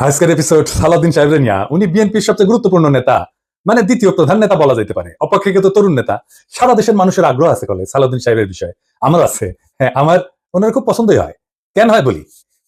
আজকের এপিসোড সালাউদ্দিন সাহেবের নিয়া। উনি বিএনপির সবচেয়ে গুরুত্বপূর্ণ নেতা, মানে দ্বিতীয় প্রধান নেতা বলা যেতে পারে, অপেক্ষাকৃত তরুণ নেতা। সারা দেশের মানুষের আগ্রহ আছে কলে সালাউদ্দিন সাহেবের বিষয়ে। আমার আছে, হ্যাঁ, আমার ওনার খুব পছন্দই হয়। কেন হয় বলি,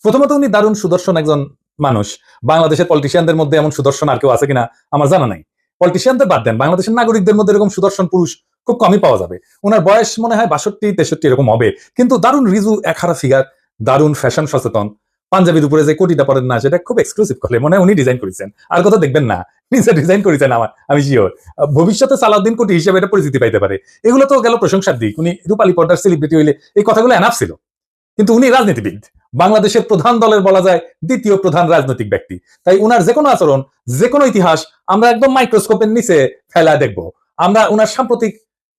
প্রথমত উনি দারুণ সুদর্শন একজন মানুষ। বাংলাদেশের পলিটিশিয়ানদের মধ্যে এমন সুদর্শন আর কেউ আছে কিনা আমার জানা নাই। পলিটিশিয়ানদের বাদ দেন, বাংলাদেশের নাগরিকদের মধ্যে এরকম সুদর্শন পুরুষ খুব কমই পাওয়া যাবে। ওনার বয়স মনে হয় 62-63 এরকম হবে, কিন্তু দারুণ রিজু একহারা ফিগার, দারুণ ফ্যাশন সচেতন। পাঞ্জাবির উপরে যে কোটিটা পরেন না, সেটা খুব এক্সক্লুসিভ করে মনে হয় উনি ডিজাইন করেছেন, আর কথা দেখবেন না, নিজে ডিজাইন করেছেন। আমি শিওর ভবিষ্যতে সালাউদ্দিন কোটি হিসেবে এটা পরিচিতি পাইতে পারে। এগুলো তো গেল প্রশংসার দিক, উনি রূপালী পর্দার সেলিব্রিটি হইলে এই কথাগুলো এনাফ ছিল। কিন্তু উনি রাজনীতিবিদ, বাংলাদেশের প্রধান দলের বলা যায় দ্বিতীয় প্রধান রাজনৈতিক ব্যক্তি। তাই উনার যে কোনো আচরণ, যে কোনো ইতিহাস আমরা একদম মাইক্রোস্কোপের নিচে ফেলা দেখব। আমরা উনার সাম্প্রতিক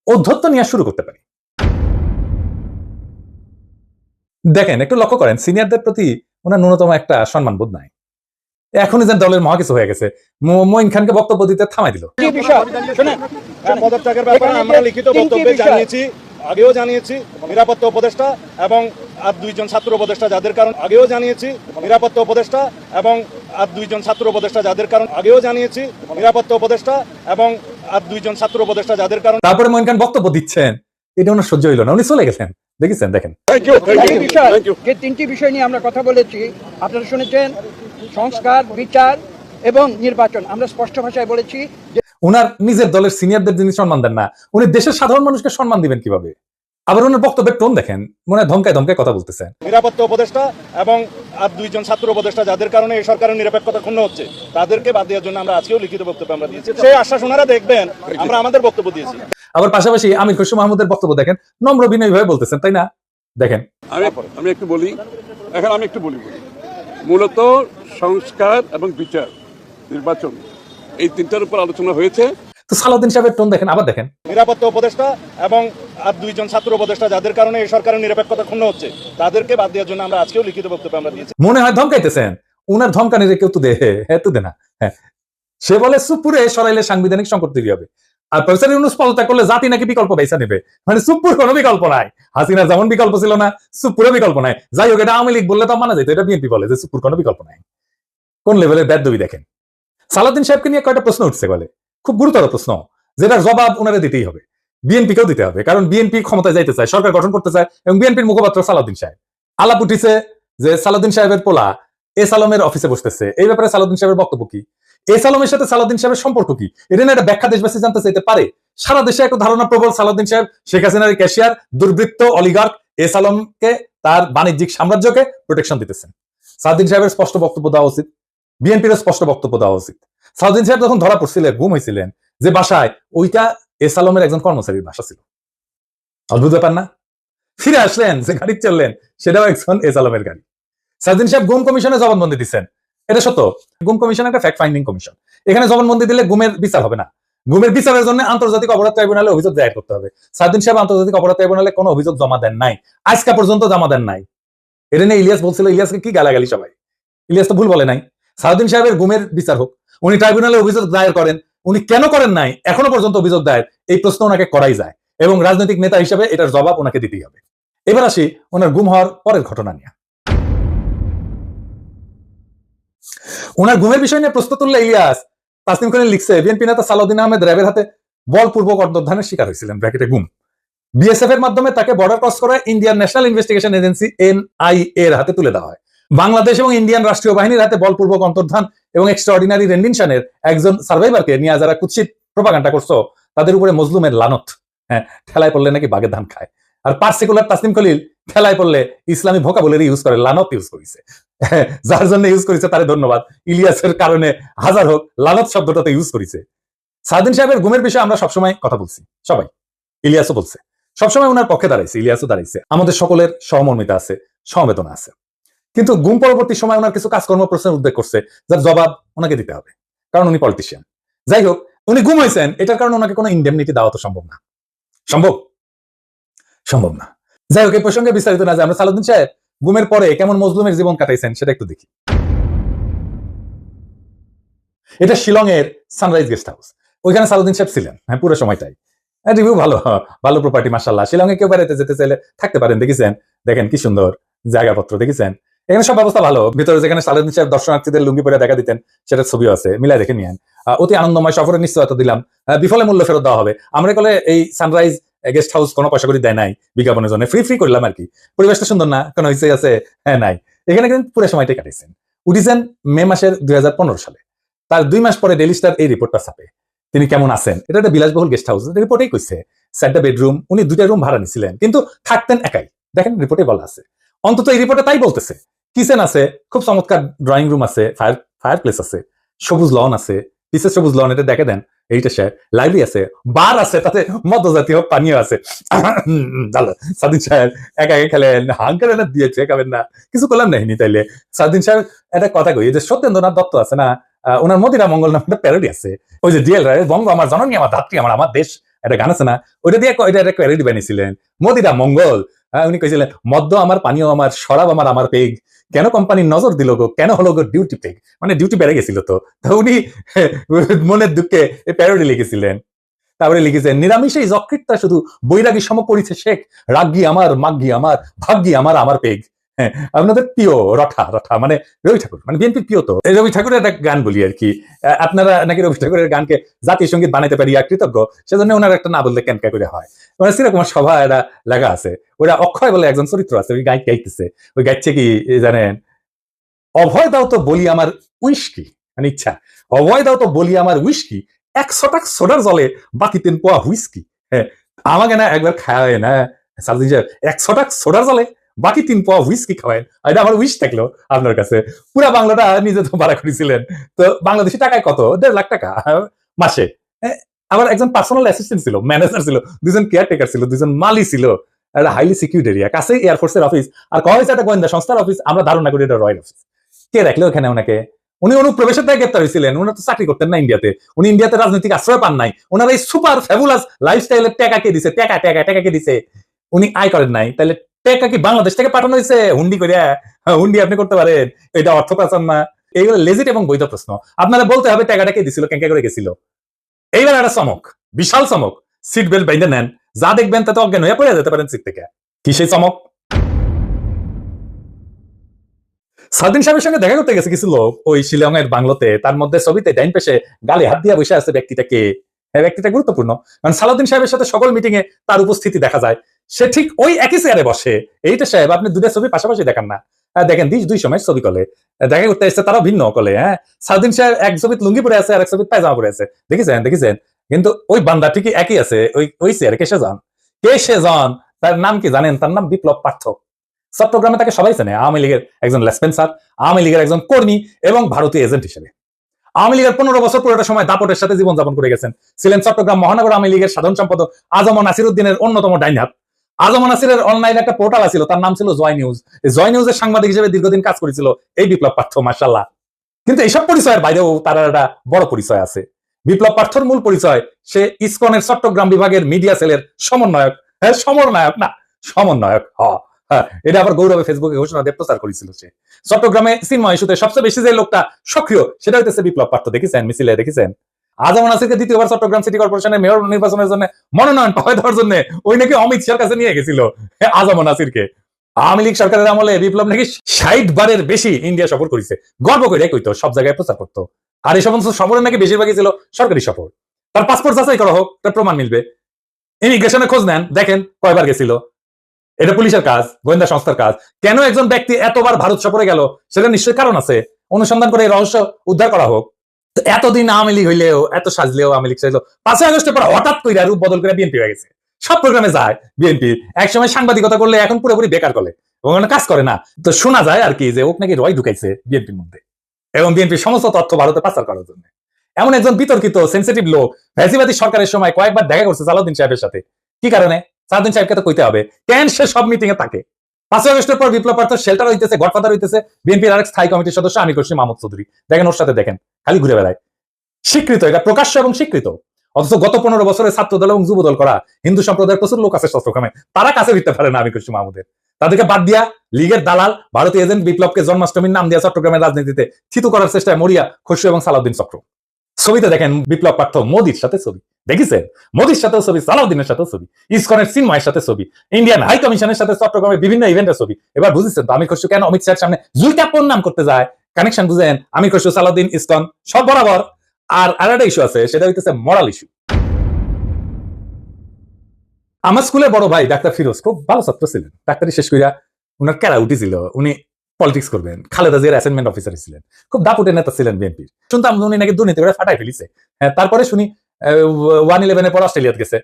ঔদ্ধত্য নিয়ে শুরু করতে পারি। দেখেন, একটু লক্ষ্য করেন, সিনিয়রদের প্রতি ওনার ন্যূনতম একটা সম্মান বোধ নাই। এখনই যেন দলের মহা কিছু হয়ে গেছে, মঈন খানকে বক্তব্য দিতে থামাই দিল। পদত্যাগের ব্যাপারে আমরা লিখিত বক্তব্যে জানিয়েছি, আগেও জানিয়েছি নিরাপত্তা উপদেষ্টা এবং আর দুইজন ছাত্র উপদেষ্টা যাদের কারণ আগেও জানিয়েছি নিরাপত্তা উপদেষ্টা এবং আর দুইজন ছাত্র উপদেষ্টা যাদের কারণ আগেও জানিয়েছি নিরাপত্তা উপদেষ্টা এবং আর দুইজন ছাত্র উপদেষ্টা যাদের কারণ। তারপরে মঈন খান বক্তব্য দিচ্ছেন, এটা ওনার সহ্য হইল না, উনি চলে গেছেন। দেখেছেন, দেখেন যে তিনটি বিষয় নিয়ে আমরা কথা বলেছি, আপনারা শুনেছেন, সংস্কার, বিচার এবং নির্বাচন। আমরা স্পষ্ট ভাষায় বলেছি যে উনার নিজের দলের সিনিয়রদের যিনি সম্মান দেন না, উনি দেশের সাধারণ মানুষকে সম্মান দিবেন কিভাবে? আবার ওনার বক্তব্যের টোন দেখেন, মনে হয় ধমকায় ধমকায় কথা বলতেছেন। নিরাপত্তা উপদেষ্টা এবং আর দুইজন ছাত্র উপদেষ্টা যাদের কারণে এই সরকারের নিরপেক্ষতা ক্ষুণ্ণ হচ্ছে, তাদেরকে বাদ দেওয়ার জন্য আমরা আজকেও লিখিত বক্তব্য আমরা দিয়েছি। সেই আশ্বাস ওনারা দেখবেন, আমরা আমাদের বক্তব্য দিয়েছি। আবার পাশাপাশি আমির খসরু মাহমুদের বক্তব্য দেখেন, নম্র বিনয় ভাবে বলতেছেন, তাই না? দেখেন, আমি একটু বলি, মূলত সংস্কার এবং বিচার, নির্বাচন, এই তিনটার উপর আলোচনা হয়েছে। তো সালাউদ্দিন সাহেবের টোন দেখেন, আবার দেখেন। নিরাপত্তা উপদেষ্টা এবং আর দুইজন ছাত্র উপদেষ্টা যাদের কারণে এই সরকারের নিরপেক্ষতা ক্ষুণ্ণ হচ্ছে, তাদেরকে বাদ দেওয়ার জন্য আমরা আজকেও লিখিত বক্তব্য আমরা দিয়েছি। মনে হয় ধমকাইতেছেন, উনার ধমকানি কেউ তো দে, হ্যাঁ তো দে না। হ্যাঁ, সে বলে সুপুরে সরাইলে সাংবিধানিক সংকট তৈরি হবে, আর প্রফেসর ইউনূস পদত্যাগ করলে জাতি নাকি বিকল্প বেছে নেবে। মানে সুপুর কোনো বিকল্প নাই, হাসিনার যেমন বিকল্প ছিল না, সুপুরে বিকল্প নাই। যাই হোক, এটা আওয়ামী লীগ বললে তো মানা যেত, এটা বিএনপি বলে যে সুপুর কোনো বিকল্প নাই। কোন লেভেলের বেদবি দেখেন। সালাউদ্দিন সাহেবকে নিয়ে কয়টা প্রশ্ন উঠছে বলে, খুব গুরুতর প্রশ্ন, যেটার জবাব ওনারা দিতেই হবে, বিএনপিকেও দিতে হবে। কারণ বিএনপি ক্ষমতায় যাইতে চায়, সরকার গঠন করতে চায়, এবং বিএনপির মুখপাত্র সালাউদ্দিন সাহেব। আলাপ উঠিছে যে সালাউদ্দিন সাহেবের পোলা এস আলমের অফিসে বসতেছে, এই ব্যাপারে সালাউদ্দিন সাহেবের বক্তব্য কি? এস আলমের সাথে সালাউদ্দিন সাহেবের সম্পর্ক কি? এটা না একটা ব্যাখ্যা দেশবাসী জানতে চাইতে পারে। সারা দেশে একটা ধারণা প্রবল, সালাউদ্দিন সাহেব শেখ হাসিনার ক্যাশিয়ার, দুর্বৃত্ত, অলিগার্ক এস আলমকে, তার বাণিজ্যিক সাম্রাজ্যকে প্রোটেকশন দিতেছেন। সালাউদ্দিন সাহেবের স্পষ্ট বক্তব্য দেওয়া উচিত, বিএনপির স্পষ্ট বক্তব্য দেওয়া উচিত। সালাউদ্দিন সাহেব যখন ধরা পড়ছিলেন, গুম হয়েছিলেন যে বাসায়, ওইটা এস আলমের একজন কর্মচারীর বাসা ছিল। অদ্ভুত ব্যাপার না? ফিরে আসলেন, যে গাড়ি চললেন সেটাও একজন এস আলমের গাড়ি। সালাউদ্দিন সাহেব গুম কমিশনে জবানবন্দি দিচ্ছেন, এটা সত্য। গুম কমিশন একটা ফ্যাক্ট ফাইন্ডিং কমিশন, এখানে জবানবন্দি দিলে গুমের বিচার হবে না। গুমের বিচারের জন্য আন্তর্জাতিক অপরাধ ট্রাইব্যুনালে অভিযোগ দায়ের করতে হবে। সালাউদ্দিন সাহেব আন্তর্জাতিক অপরাধ ট্রাইব্যুনালে কোনো অভিযোগ জমা দেন নাই, আজকা পর্যন্ত জমা দেন নাই। এটা নিয়ে ইলিয়াস বলছিল, ইলিয়াসকে কি গালাগালি সবাই, ইলিয়াস তো ভুল বলে নাই। সালাউদ্দিন সাহেবের গুমের বিচার হোক, উনি ট্রাইব্যুনালে অভিযোগ দায়ের করেন, উনি কেন করেন নাই এখনো পর্যন্ত অভিযোগ দায়ের, এই প্রশ্ন ওনাকে করাই যায়, এবং রাজনৈতিক নেতা হিসেবে এটার জবাব ওনাকে দিতেই হবে। এবার আসি ওনার গুম হওয়ার পরের ঘটনা নিয়ে। ওনার গুমের বিষয় নিয়ে প্রশ্ন তুললে ইলিয়াস তাসনিম খান লিখছে, বিএনপি নেতা সালাউদ্দিন আহমেদ র্যাবের হাতে বলপূর্বক অন্তর্ধানের শিকার হয়েছিলেন, ব্র্যাকেটে গুম। বিএসএফ এর মাধ্যমে তাকে বর্ডার ক্রস করে Indian national investigation agency NIA এর হাতে তুলে দেওয়া হয়। বাংলাদেশ এবং ইন্ডিয়ান রাষ্ট্রীয় বাহিনীর হাতে বলপূর্বক অন্তর্ধান এবং এক্সট্রাঅর্ডিনারি রেন্ডিশনের একজন সার্ভাইভারকে নিয়ে যারা কুৎসিত প্রোপাগান্ডা করছো, তাদের উপরে মজলুমের লানত। হ্যাঁ, ঠেলায় পড়লে নাকি বাঘের ধান খায়। আর পার্টিকুলার তাসনিম খলিল ঠেলায় পড়লে ইসলামী ভোকাবুলারি ইউজ করে, লানত ইউজ করেছে। যার জন্য ইউজ করেছে তারে ধন্যবাদ, ইলিয়াসের কারণে হাজার হোক, লানত শব্দটাতে ইউজ করেছে। সালাউদ্দিন সাহেবের গুমের বিষয়ে আমরা সবসময় কথা বলছি, সবাই, ইলিয়াসও বলছে, সবসময় ওনার পক্ষে দাঁড়াইছে, ইলিয়াসও দাঁড়াইছে, আমাদের সকলের সহমর্মিতা আছে, সমবেদনা আছে। কিন্তু গুম পরবর্তী সময় ওনার কিছু কাজকর্ম প্রশ্নের উদ্বেগ করছে, যার জবাব ওনাকে দিতে হবে, কারণ উনি পলিটিশিয়ান। যাই হোক, উনি গুম হয়েছেন, এটার কারণে ওনাকে কোনো ইন্ডেমনিটি দেওয়া তো সম্ভব না, সম্ভব না। যাই হোক, এই প্রসঙ্গে বিস্তারিত না যায়, আমরা সালাউদ্দিন সাহেব গুমের পরে কেমন মজলুমের জীবন কাটাইছেন সেটা একটু দেখি। এটা শিলং এর সানরাইজ গেস্ট হাউস, ওইখানে সালাউদ্দিন সাহেব ছিলেন, হ্যাঁ, পুরো সময়টাই। রিভিউ ভালো, ভালো প্রপার্টি, মাশাআল্লাহ। শিলংয়ে কেউ বেড়াতে যেতে চাইলে থাকতে পারেন, দেখেছেন, দেখেন কি সুন্দর জায়গাপত্র, দেখেছেন। এখানে সব ব্যবস্থা ভালো, ভিতরে যেখানে সালাউদ্দিন সাহেব দর্শনার্থীদের লুঙ্গি পরে দেখা দিতেন সেটার ছবিও আছে, মিলাই দেখে নিয়েন। অতি আনন্দময় সফরের নিশ্চয়তা দিলাম, বিফলে মূল্য ফেরত দেওয়া হবে। আমরা কলে এই সানরাইজ গেস্ট হাউস কোনো পয়সা করে দেয় নাই বিজ্ঞাপনের জন্য, ফ্রি করলাম আর কি। পরিবেশটা সুন্দর না, কোনো হয়েছে আছে? হ্যাঁ নাই। এখানে কিন্তু পুরো সময়টাই কাটিয়েছেন। উঠেছেন মে মাসের 2015 সালে। তার 2 মাস পরে ডেইলি স্টার এই রিপোর্টটা ছাপে তিনি কেমন আছেন। এটা একটা বিলাসবহুল গেস্ট হাউস, রিপোর্টেই কইছে 4টা বেডরুম, উনি 2টা রুম ভাড়া নিছিলেন, কিন্তু থাকতেন একাই। দেখেন রিপোর্টে বলা আছে, অন্তত এই রিপোর্টে তাই বলতেছে। কিচেন আছে, খুব চমৎকার ড্রয়িং রুম আছে, ফায়ার প্লেস আছে, সবুজ লন আছে, পিসের সবুজ লন, এটা দেখে দেন। এইটা সে লাইব্রেরি আছে, বার আছে, তাতে মদ জাতীয় পানীয় আছে। সাদিন সাহেব একা একা খেলেন, হাঙ্কার এনে দিয়েছে, খাবেন না, কিছু করলাম নাহিনি। তাইলে সাদিন সাহেব একটা কথা কই, যে সত্যেন্দ্রনাথ দত্ত আছে না, ওনার মদিরা মঙ্গল নামে একটা প্যারোডি আছে, ওই যে ডিএল রায় বঙ্গ আমার জননী আমার ধাত্রী আমার দেশ, একটা গান আছে না, ওইটা দিয়ে এটা একটা প্যারোডি বানিয়েছিলেন, মদিরা মঙ্গল। উনি কইছিলেন মদ্য আমার, পানীয় আমার, শরাব আমার পেগ, কেন কোম্পানির নজর দিল গো, কেন হলো গো ডিউটি পেগ, মানে ডিউটি বেড়ে গেছিল তো উনি মনের দুঃখে প্যারোডি লিখেছিলেন। তারপরে লিখেছেন নিরামিষেই যকৃতটা শুধু বৈরাগী সম পড়িছে শেখ, রাগ্গি আমার, মাগ্গি আমার, ভাগ্যি আমার পেগ। হ্যাঁ, আপনাদের প্রিয় রঠা মানে রবি ঠাকুর, মানে বিএনপির প্রিয় তো রবি ঠাকুরের একটা গান বলি আর কি। আপনারা নাকি রবি ঠাকুরের গানকে জাতীয় সঙ্গীত বানাইতে পারি কৃতজ্ঞ, সেজন্য ওনার একটা না বললে কেন করে হয়। মানে সেরকম সভা এটা লেখা আছে, ওরা অক্ষয় বলে একজন চরিত্র আছে, ওই গাইতেছে, ওই গাইছে কি জানেন, অভয় দাও তো বলি আমার উইস্কি, মানে ইচ্ছা, অভয় দাও তো বলি আমার উইস্কি, 100 টাকা সোডার জলে বাকি 3 পোয়া হুইস্কি। হ্যাঁ, আমাকে না একবার খাওয়ায় না সালদিন সাহেব, 100 টাকা সোডার জলে বাকি 3 পোয়া হুইস্কি খাওয়ায়, এটা আমার উইশ থাকলো আপনার কাছে। পুরা বাংলাটা নিজে তো ভাড়া করেছিলেন, তো বাংলাদেশি টাকায় কত, 1.5 লাখ টাকা মাসে। আবার একজন পার্সোনাল অ্যাসিস্ট্যান্ট ছিল, ম্যানেজার ছিল, 2জন কেয়ারটেকার ছিল, 2জন মালি ছিল, একটা হাইলি সিকিউরিটি এরিয়া, কাছে এয়ারফোর্সের অফিস, আর কয় একটা গোয়েন্দা সংস্থার অফিস, আমরা ধারণা করি এটা রয়্যাল অফিস। কে রাখলো ওখানে ওনাকে? উনি অনুপ্রবেশের দায় গ্রেপ্তার হয়েছিলেন, উনি তো চাকরি করতেন না ইন্ডিয়াতে, উনি ইন্ডিয়াতে রাজনৈতিক আশ্রয় পান নাই, ওনার এই সুপার ফ্যাবুলাস লাইফস্টাইলের টাকা কে দিছে, টাকা কে দিছে, উনি আয় করেন নাই, তাহলে টাকা কি বাংলাদেশ থেকে পাঠানো হয়েছে হুন্ডি করে? হুন্ডি আপনি করতে পারেন, এটা অর্থ পাচার না? এইগুলো লেজিট এবং বৈধ প্রশ্ন, আপনারা বলতে হবে টাকাটা কে দিছিল, কেন করে গেছিল। এইবার একটা চমক, বিশাল চমক, সিট বেল্ট বাইন্ধে নেন, যা দেখবেন তাতে অজ্ঞান হয়ে পড়ে যেতে পারেন সিট থেকে। কি সেই চমক? সালদিন সাহেবের সঙ্গে দেখা করতে গেছে কিছু লোক ওই শিলং এর বাংলোতে, তার মধ্যে ছবিতে ডাইন পেশে গালে হাত দিয়ে বসে আছে ব্যক্তিটাকে, হ্যাঁ ব্যক্তিটা গুরুত্বপূর্ণ, কারণ সালাউদ্দিন সাহেবের সাথে সকল মিটিং এ তার উপস্থিতি দেখা যায়, সে ঠিক ওই একই চেয়ারে বসে। এইটা সাহেব আপনি 2টা ছবি পাশাপাশি দেখান না, দেখেন 2 সময়ের ছবি কলে দেখা করতে এসছে, তারাও ভিন্ন কলে। হ্যাঁ, সালদিন সাহেব এক ছবিতে লুঙ্গি পরে আছে, আর এক ছবিতে পায়জামা পরে আছে, দেখেছেন, কিন্তু ওই বান্দা ঠিকই একই আছে ওই চেয়ারে। কে সে জন, তার নাম কি জানেন? তার নাম বিপ্লব পার্থ। চট্টগ্রামে তাকে সবাই চেনে, আওয়ামী লীগের একজন লেসপেন্সার, আওয়ামী লীগের একজন কর্মী এবং ভারতীয় এজেন্ট হিসেবে। আওয়ামী লীগের 15 বছর পুরোটা সময় দাপটের সাথে জীবনযাপন করে গেছেন, ছিলেন চট্টগ্রাম মহানগর আওয়ামী লীগের সাধারণ সম্পাদক আজম নাসির উদ্দিনের অন্যতম ডাইন হাত। আজম নাসিরের অনলাইনে একটা পোর্টাল ছিল, তার নাম ছিল জয় নিউজ। জয় নিউজের সাংবাদিক হিসেবে দীর্ঘদিন কাজ করেছিল এই বিপ্লব পার্থ, মাশাআল্লাহ। কিন্তু এইসব পরিচয়ের বাইরেও তার একটা বড় পরিচয় আছে। বিপ্লব পার্থর মূল পরিচয়, সে ইসকনের চট্টগ্রাম বিভাগের মিডিয়া সেলের সমন্বয়ক। হ্যাঁ, সমন্বয়ক। এটা আবার গৌরবে ফেসবুকে ঘোষণা দিয়ে প্রচার করেছিল সে। চট্টগ্রামে চিন্ময় ইস্যুতে সবচেয়ে বেশি যে লোকটা সক্রিয়, সেটা হইতেছে বিপ্লব পার্থ। দেখেছেন মিছিলে, দেখেছেন আজম নাসিরকে 2য়বার চট্টগ্রাম সিটি কর্পোরেশনের মেয়র নির্বাচনের জন্য মনোনয়ন পাওয়া দেওয়ার জন্য ওই নাকি অমিত শাহর কাছে নিয়ে গেছিল আজম নাসিরকে। আওয়ামী লীগ সরকারের আমলে বিপ্লব নাকি 60 বারের বেশি ইন্ডিয়া সফর করেছে, গর্ব করে কইতো, সব জায়গায় প্রচার করতো। আর এই সমস্ত সফরের নাকি বেশিরভাগই ছিল সরকারি সফর। তার পাসপোর্ট যাচাই করা হোক, তার প্রমাণ মিলবে। ইমিগ্রেশনে খোঁজ নেন, দেখেন কয়বার গেছিল। এটা পুলিশের কাজ, গোয়েন্দা সংস্থার কাজ। কেন একজন ব্যক্তি এতবার ভারত সফরে গেল, সেটা নিশ্চয়ই কারণ আছে, অনুসন্ধান করে এই রহস্য উদ্ধার করা হোক। এতদিন আওয়ামী লীগ হইলেও, এত সাজলেও আওয়ামী লীগ সাজলেও, 5ই আগস্টের পর হঠাৎ করে রূপ বদল করে বিএনপি হয়ে গেছে। সব প্রোগ্রামে যায় বিএনপি, একসময় সাংবাদিকতা করলে এখন পুরোপুরি বেকার করে, ওখানে কাজ করে না। তো শোনা যায় আর কি যে ওক নাকি রয় ঢুকাইছে বিএনপির মধ্যে, এবং বিএনপির সমস্ত তথ্য ভারতে পাচার করার জন্য। এমন একজন বিতর্কিত সেন্সিটিভ লোক ফ্যাসিবাদী সরকারের সময় কয়েকবার দেখা করছে সালাউদ্দিন সাহেবের সাথে। কি কারণে? সালাউদ্দিন সাহেবকে তো কইতে হবে, কেন সে সব মিটিং এ থাকে। 5ই আগস্টের পর বিপ্লব পার্থ শেল্টার হইতেছে, গডফাদার হইতেছে বিএনপির আরেক স্থায়ী কমিটির সদস্য আমির খসরু মাহমুদ চৌধুরী। দেখেন ওর সাথে, দেখেন খালি ঘুরে বেড়ায়, স্বীকৃত, এটা প্রকাশ্য এবং স্বীকৃত। অথচ গত 15 বছরে ছাত্র দল এবং যুব দল করা হিন্দু সম্প্রদায়ের প্রচুর লোক আছে চট্টগ্রামে, তারা কাছে দিতে পারে না আমির খসরু মাহমুদের। তাদেরকে বাদ দিয়া লীগের দালাল ভারতীয় এজেন্ট বিপ্লবকে জন্মাষ্টমীর নাম দিয়া চট্টগ্রামের রাজনীতিতে থিতু করার চেষ্টায় মরিয়া খসরু এবং সালাউদ্দিন চক্র। ছবিতে দেখেন বিপ্লব পার্থ মোদির সাথে ছবি দেখেছেন, মোদির সাথেও ছবি, সালাউদ্দিনের সাথেও ছবি, ইসকনের চিন্ময়ের সাথে ছবি, ইন্ডিয়ান হাই কমিশনের সাথে চট্টগ্রামের বিভিন্ন ইভেন্টের ছবি। এবার বুঝেছেন তো আমির খসরু কেন অমিত শাহের সামনে জুইটা প্রণাম করতে যায়? কানেকশন বুঝেন? আমির খসরু, সালাউদ্দিন, ইসকন সব বরাবর। আর আরেকটা ইস্যু আছে, সেটা হইতেছে মরাল ইস্যু। আমার স্কুলের বড় ভাই ডাক্তার ফিরোজ খুব ভালো ছাত্র ছিলেন, ডাক্তারি শেষ কইরা উনার ক্যারা উঠেছিল, উনি পলিটিক্স করবেন, খালেদা জিয়ার অ্যাসাইনমেন্ট অফিসার ছিলেন, খুব দাপুটের নেতা ছিলেন বিএনপির। শুনতাম উনি নাকি দুর্নীতি করে ফাটাই ফেলিছে। তারপরে শুনি 111 পর অস্ট্রেলিয়াতে গেছে।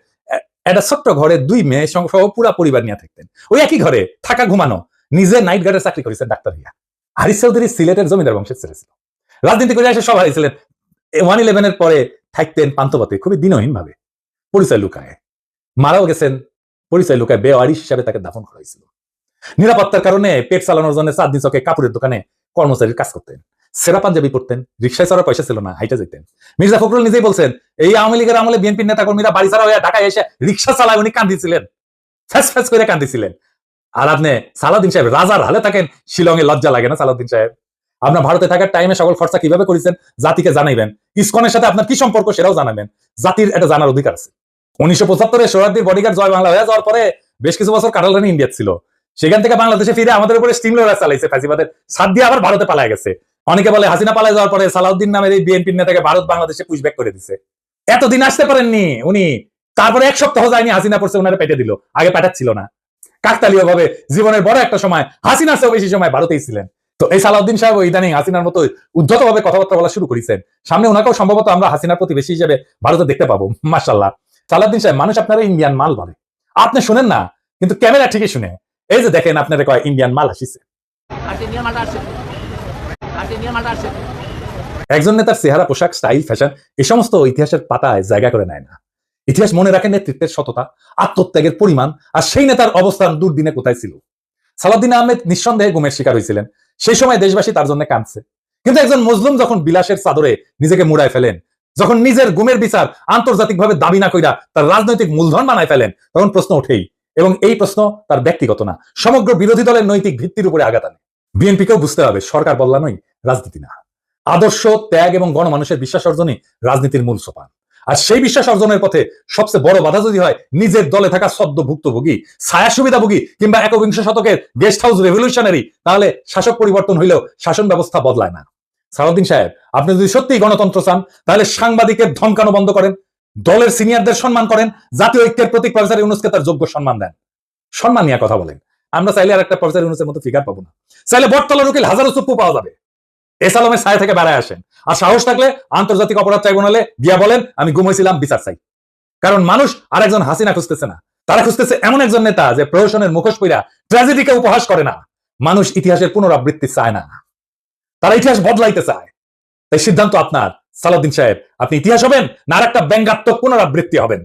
একটা ছোট্ট ঘরে 2 মেয়ে সহ পুরা পরিবার নিয়ে থাকতেন, ওই একই ঘরে থাকা ঘুমানো। নিজে নাইট গার্ডের চাকরি করেছেন ডাক্তার হিয়া। হারিস চৌধুরী সিলেটের জমিদার বংশের ছেলে ছিল, রাজনীতি করে এসে সব হারিয়েছিলেন। 111 পরে থাকতেন পান্থপথে, খুবই দিনহীন ভাবে, পরিচয় লুকায় মারাও গেছেন, পরিচয় লুকায় বেওয়ারিশ হিসাবে তাকে দাফন করা হয়েছিল। নিরাপত্তার কারণে পেট চালানোর জন্য চাঁদনি চকে কাপড়ের দোকানে কর্মচারীর কাজ করতেন, সেরা পাঞ্জাবি পড়তেন, রিক্সায় চড়ার পয়সা ছিল না, হাইটে যেতেন। মির্জা ফখরুল নিজেই বলছেন এই আওয়ামী লীগের আমলে বিএনপির নেতা কর্মীরা বাড়ি ছাড়া হয়ে ঢাকায় এসে রিক্সা চালায় উনি কান্দিছিলেন, ফ্যাস ফ্যাস করে কান্দিছিলেন। আর আপনি সালাউদ্দিন সাহেব রাজার হালে থাকেন, শিলংয়ে লজ্জা লাগে না সালাউদ্দিন সাহেব? আপনার ভারতে থাকার টাইমে সকল খরচা কিভাবে করেছেন জাতিকে জানাইবেন, ইসকনের সাথে আপনার কি সম্পর্ক সেটাও জানাবেন, জাতির এটা জানার অধিকার আছে। 1975-এ সোহরাওয়ার্দীর বডিগার্ড জয় বাংলা হয়ে যাওয়ার পরে বেশ কিছু বছর কাটাল রানী ইন্ডিয়া ছিল, সেখান থেকে বাংলাদেশে ফিরে আমাদের উপরে স্টিম লোডার চালাইছে, ফাঁসিবাদের সাথ দিয়ে আবার ভারতে পালায় গেছে। অনেকে বলে হাসিনা পালায় যাওয়ার পরে সালাউদ্দিন নামের এই বিএনপির নেতাকে ভারত বাংলাদেশে পুশব্যাক করে দিছে। এতদিন আসতে পারেননি উনি, তারপরে 1 সপ্তাহ যায়নি হাসিনা পড়ছে ওনারা পেটে দিল, আগে পাঠাচ্ছিল না। কাকতালীয় ভাবে জীবনের বড় একটা সময় হাসিনার চেয়েও বেশি সময় ভারতেই ছিলেন। তো এই সালাউদ্দিন সাহেব ইদানিং হাসিনার মতো উদ্ধত ভাবে কথাবার্তা বলা শুরু করেছেন, সামনে ওনাকেও সম্ভবত আমরা হাসিনার প্রতিবেশী হিসেবে ভারতে দেখতে পাবো, মাশাআল্লাহ। সালাউদ্দিন সাহেব, মানুষ আপনারা ইন্ডিয়ান মাল বলে, আপনি শুনেন না, কিন্তু ক্যামেরা ঠিকই শুনে। এই যে দেখেন আপনারা কয় ইন্ডিয়ান মাল আসিছে। একজন নেতার চেহারা, পোশাক, স্টাইল, ফ্যাশন এই সমস্ত ইতিহাসের পাতায় জায়গা করে নেয় না। ইতিহাস মনে রাখে নেতৃত্বের সততা, আত্মত্যাগের পরিমাণ, আর সেই নেতার অবস্থান দুর্দিনে কোথায় ছিল। সালাউদ্দিন আহমেদ নিঃসন্দেহে গুমের শিকার হয়েছিলেন, সেই সময় দেশবাসী তার জন্য কাঁদছে। কিন্তু একজন মজলুম যখন বিলাসের চাদরে নিজেকে মুড়ায় ফেলেন, যখন নিজের গুমের বিচার আন্তর্জাতিকভাবে দাবি না কইরা তার রাজনৈতিক মূলধন বানায় ফেলেন, তখন প্রশ্ন ওঠেই। এবং এই প্রশ্ন তার ব্যক্তিগত না, সমগ্র বিরোধী দলের নৈতিক ভিত্তির উপরে আঘাত আনে। বিএনপিকেও বুঝতে হবে সরকার বদলানোই রাজনীতি না, আদর্শ, ত্যাগ এবং গণমানুষের বিশ্বাস অর্জনই রাজনীতির মূল সোপান। আর সেই বিশ্বাস অর্জনের পথে সবচেয়ে বড় বাধা যদি হয় নিজের দলে থাকা সদ্য ভুক্তভোগী, ছায়া সুবিধাভোগী কিংবা 21 শতকের গেস্ট হাউস রেভলিউশনারি, তাহলে শাসক পরিবর্তন হইলেও শাসন ব্যবস্থা বদলায় না। সালাউদ্দিন সাহেব, আপনি যদি সত্যিই গণতন্ত্র চান, তাহলে সাংবাদিকের ধমকানো বন্ধ করেন, দলের সিনিয়রদের সম্মান করেন, জাতীয় ঐক্যের প্রতীক প্রফেসর ইউনূসকে তার যোগ্য সম্মান দেন, সম্মান নিয়ে কথা বলেন। আমরা চাইলে আর একটা প্রফেসর ইউনূসের মতো ফিগার পাবো না, চাইলে বটতলার উকিল হাজারো চুপ্পু পাওয়া যাবে। এসালমের ছায়া থেকে বেড়ায় আসেন, আর সাহস থাকলে আন্তর্জাতিক অপরাধ ট্রাইব্যুনালে গিয়া বলেন আমি ঘুমাইছিলাম, বিচার চাই। কারণ মানুষ আর একজন হাসিনা খুঁজতেছে না, তারা খুঁজতেছে এমন একজন নেতা যে প্রহসনের মুখোশ পইরা ট্র্যাজেডিকে উপহাস করে না। মানুষ ইতিহাসের পুনরাবৃত্তি চায় না, তারা ইতিহাস বদলাইতে চায়। তাই সিদ্ধান্ত আপনার সালাউদ্দিন সাহেব, আপনি ইতিহাস হবেন না আর একটা ব্যঙ্গাত্মক পুনরাবৃত্তি হবেন।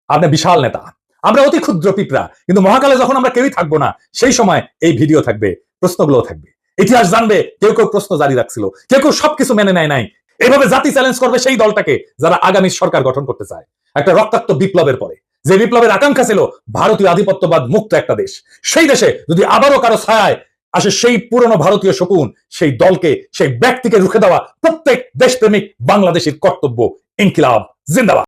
আপনি বিশাল নেতা, আমরা অতি ক্ষুদ্র পিঁপড়া, কিন্তু মহাকালে যখন আমরা কেউই থাকবো না, সেই সময় এই ভিডিও থাকবে, প্রশ্নগুলো থাকবে, ইতিহাস জানবে। কেউ কেউ প্রশ্ন জারি রাখছিল, কেউ কেউ সবকিছু মেনে নেয় নাই। এইভাবে জাতি চ্যালেঞ্জ করবে সেই দলটাকে যারা আগামী সরকার গঠন করতে চায়, একটা রক্তাক্ত বিপ্লবের পরে, যে বিপ্লবের আকাঙ্ক্ষা ছিল ভারতীয় আধিপত্যবাদ মুক্ত একটা দেশ। সেই দেশে যদি আবারও কারো ছায়ায় আসে সেই পুরনো ভারতীয় শকুন, সেই দলকে, সেই ব্যক্তিকে রুখে দেওয়া প্রত্যেক দেশপ্রেমিক বাংলাদেশের কর্তব্য। ইনকিলাব জিন্দাবাদ।